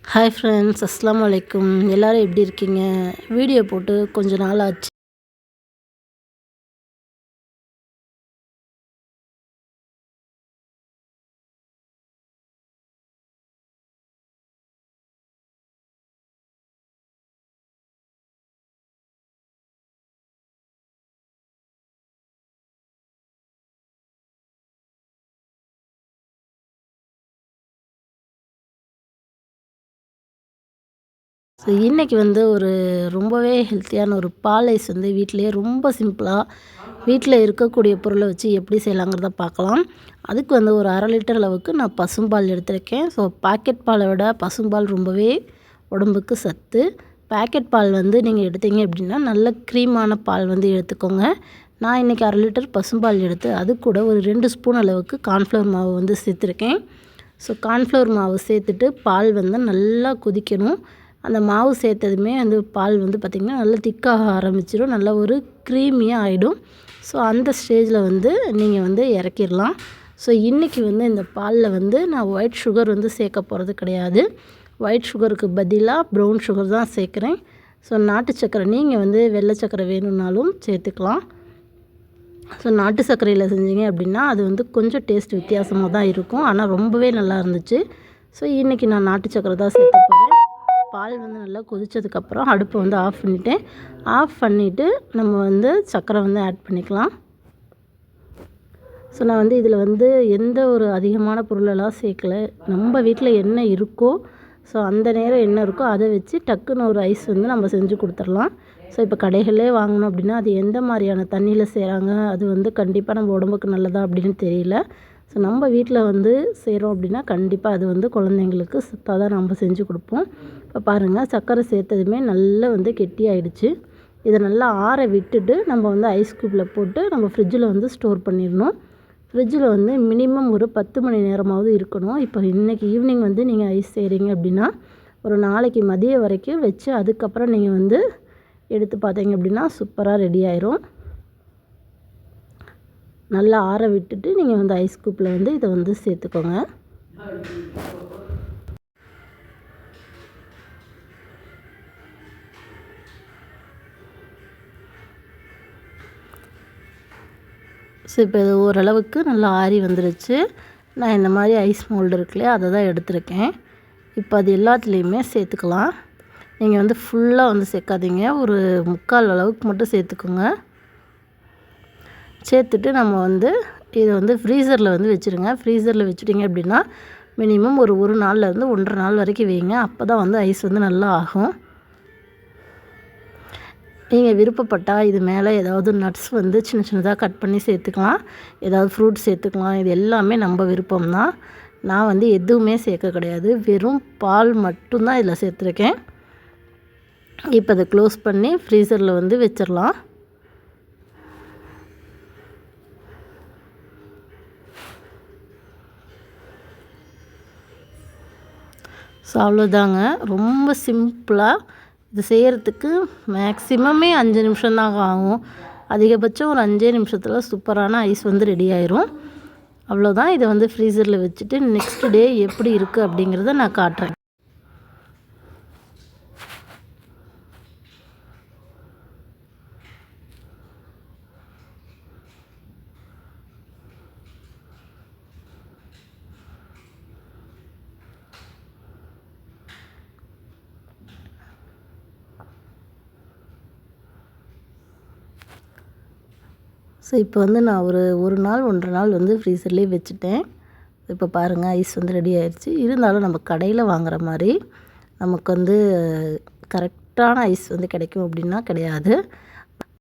Hi friends, அஸ்ஸலாமு அலைக்கும். எல்லோரும் எப்படி இருக்கீங்க? வீடியோ போட்டு கொஞ்ச நாள் ஆச்சு. ஸோ இன்றைக்கி ஒரு ரொம்பவே ஹெல்த்தியான ஒரு பால் ஐஸ் வீட்டிலேயே ரொம்ப சிம்பிளாக வீட்டில் இருக்கக்கூடிய பொருளை வச்சு எப்படி செய்யலாங்கிறத பார்க்கலாம். அதுக்கு ஒரு 1/2 லிட்டர் அளவுக்கு நான் பசும்பால் எடுத்திருக்கேன். ஸோ பாக்கெட் பாலை விட பசும்பால் ரொம்பவே உடம்புக்கு சத்து. பாக்கெட் பால் நீங்கள் எடுத்தீங்க அப்படின்னா நல்ல க்ரீமான பால் எடுத்துக்கோங்க. நான் இன்றைக்கி 1/2 லிட்டர் பசும்பால் எடுத்து அது கூட ஒரு 2 ஸ்பூன் அளவுக்கு கார்ன்ஃப்ளவர் மாவு சேர்த்துருக்கேன். ஸோ கார்ன்ஃப்ளவர் மாவு சேர்த்துட்டு பால் நல்லா கொதிக்கணும். அந்த மாவு சேர்த்ததுமே பால் பார்த்திங்கன்னா நல்லா திக்காக ஆரம்பிச்சிடும், நல்ல ஒரு க்ரீமியாக ஆகிடும். ஸோ அந்த ஸ்டேஜில் நீங்கள் இறக்கிடலாம். ஸோ இன்றைக்கி இந்த பாலில் நான் ஒயிட் சுகர் சேர்க்க போகிறது கிடையாது. ஒயிட் சுகருக்கு பதிலாக ப்ரௌன் சுகர் தான் சேர்க்குறேன். ஸோ நாட்டு சர்க்கரை நீங்கள் வெள்ளை சர்க்கரை வேணும்னாலும் சேர்த்துக்கலாம். ஸோ நாட்டு சர்க்கரையில் செஞ்சீங்க அப்படின்னா அது கொஞ்சம் டேஸ்ட் வித்தியாசமாக தான் இருக்கும், ஆனால் ரொம்பவே நல்லா இருந்துச்சு. ஸோ இன்றைக்கி நான் நாட்டு சர்க்கரை தான் சேர்த்த போகிறேன். பால் நல்லா கொதித்ததுக்கப்புறம் அடுப்பை ஆஃப் பண்ணிவிட்டேன். ஆஃப் பண்ணிவிட்டு நம்ம சர்க்கரை ஆட் பண்ணிக்கலாம். ஸோ நான் இதில் எந்த ஒரு அதிகமான பொருளெல்லாம் சேர்க்கலை. நம்ம வீட்டில் என்ன இருக்கோ, ஸோ அந்த நேரம் என்ன இருக்கோ அதை வச்சு டக்குன்னு ஒரு ஐஸ் நம்ம செஞ்சு கொடுத்துடலாம். ஸோ இப்போ கடைகளே வாங்கினோம் அப்படின்னா அது எந்த மாதிரியான தண்ணியில் செய்கிறாங்க, அது கண்டிப்பாக நம்ம உடம்புக்கு நல்லதா அப்படின்னு தெரியல. ஸோ நம்ம வீட்டில் செய்கிறோம் அப்படின்னா கண்டிப்பாக அது குழந்தைங்களுக்கு சத்தாக தான் நம்ம செஞ்சு கொடுப்போம். இப்போ பாருங்கள், சர்க்கரை சேர்த்ததுமே நல்லா கெட்டி ஆகிடுச்சு. இதை நல்லா ஆற விட்டுட்டு நம்ம ஐஸ் க்யூப்பில் போட்டு நம்ம ஃப்ரிட்ஜில் ஸ்டோர் பண்ணிடணும். ஃப்ரிட்ஜில் மினிமம் ஒரு 10 மணி நேரமாவது இருக்கணும். இப்போ இன்றைக்கி ஈவினிங் நீங்கள் ஐஸ் செய்கிறீங்க அப்படின்னா ஒரு நாளைக்கு மதியம் வரைக்கும் வச்சு அதுக்கப்புறம் நீங்கள் எடுத்து பார்த்தீங்க அப்படின்னா சூப்பராக ரெடி ஆயிரும். நல்லா ஆற விட்டுட்டு நீங்கள் ஐஸ் க்யூப்பில் இதை சேர்த்துக்கோங்க. ஸோ இப்போ இது ஓரளவுக்கு நல்லா ஆறி வந்துருச்சு. நான் இந்த மாதிரி ஐஸ் மோல்டு இருக்குல்லையா அதை தான் எடுத்திருக்கேன். இப்போ அது எல்லாத்துலேயுமே சேர்த்துக்கலாம். நீங்கள் ஃபுல்லாக சேர்க்காதீங்க, ஒரு 3/4 அளவுக்கு மட்டும் சேர்த்துக்கோங்க. சேர்த்துட்டு நம்ம இதை ஃப்ரீசரில் வச்சுருங்க. ஃப்ரீசரில் வச்சுட்டிங்க அப்படின்னா மினிமம் ஒரு நாள்லேருந்து 1.5 நாள் வரைக்கும் வைங்க. அப்போ தான் ஐஸ் நல்லா ஆகும். நீங்கள் விருப்பப்பட்டால் இது மேலே ஏதாவது நட்ஸ் சின்ன சின்னதாக கட் பண்ணி சேர்த்துக்கலாம், ஏதாவது ஃப்ரூட் சேர்த்துக்கலாம். இது எல்லாமே நம்ம விருப்பம்தான். நான் எதுவுமே சேர்க்க கிடையாது, வெறும் பால் மட்டும்தான் இதில் சேர்த்துருக்கேன். இப்போ அதை க்ளோஸ் பண்ணி ஃப்ரீசரில் வச்சிடலாம். ஸோ அவ்வளோதாங்க, ரொம்ப சிம்பிளாக இது செய்கிறதுக்கு மேக்ஸிமமே 5 நிமிஷம் தாங்க ஆகும். அதிகபட்சம் ஒரு 5 நிமிஷத்தில் சூப்பரான ஐஸ் ரெடி ஆயிரும். அவ்வளோதான். இதை ஃப்ரீசரில் வச்சுட்டு நெக்ஸ்ட் டே எப்படி இருக்குது அப்படிங்கிறத நான் காட்டுறேன். ஸோ இப்போ நான் ஒரு நாள் 1.5 நாள் ஃப்ரீசர்லேயே வச்சுட்டேன். இப்போ பாருங்கள், ஐஸ் ரெடி ஆயிடுச்சு. இருந்தாலும் நம்ம கடையில் வாங்குகிற மாதிரி நமக்கு கரெக்டான ஐஸ் கிடைக்கும் அப்படின்னா கிடையாது.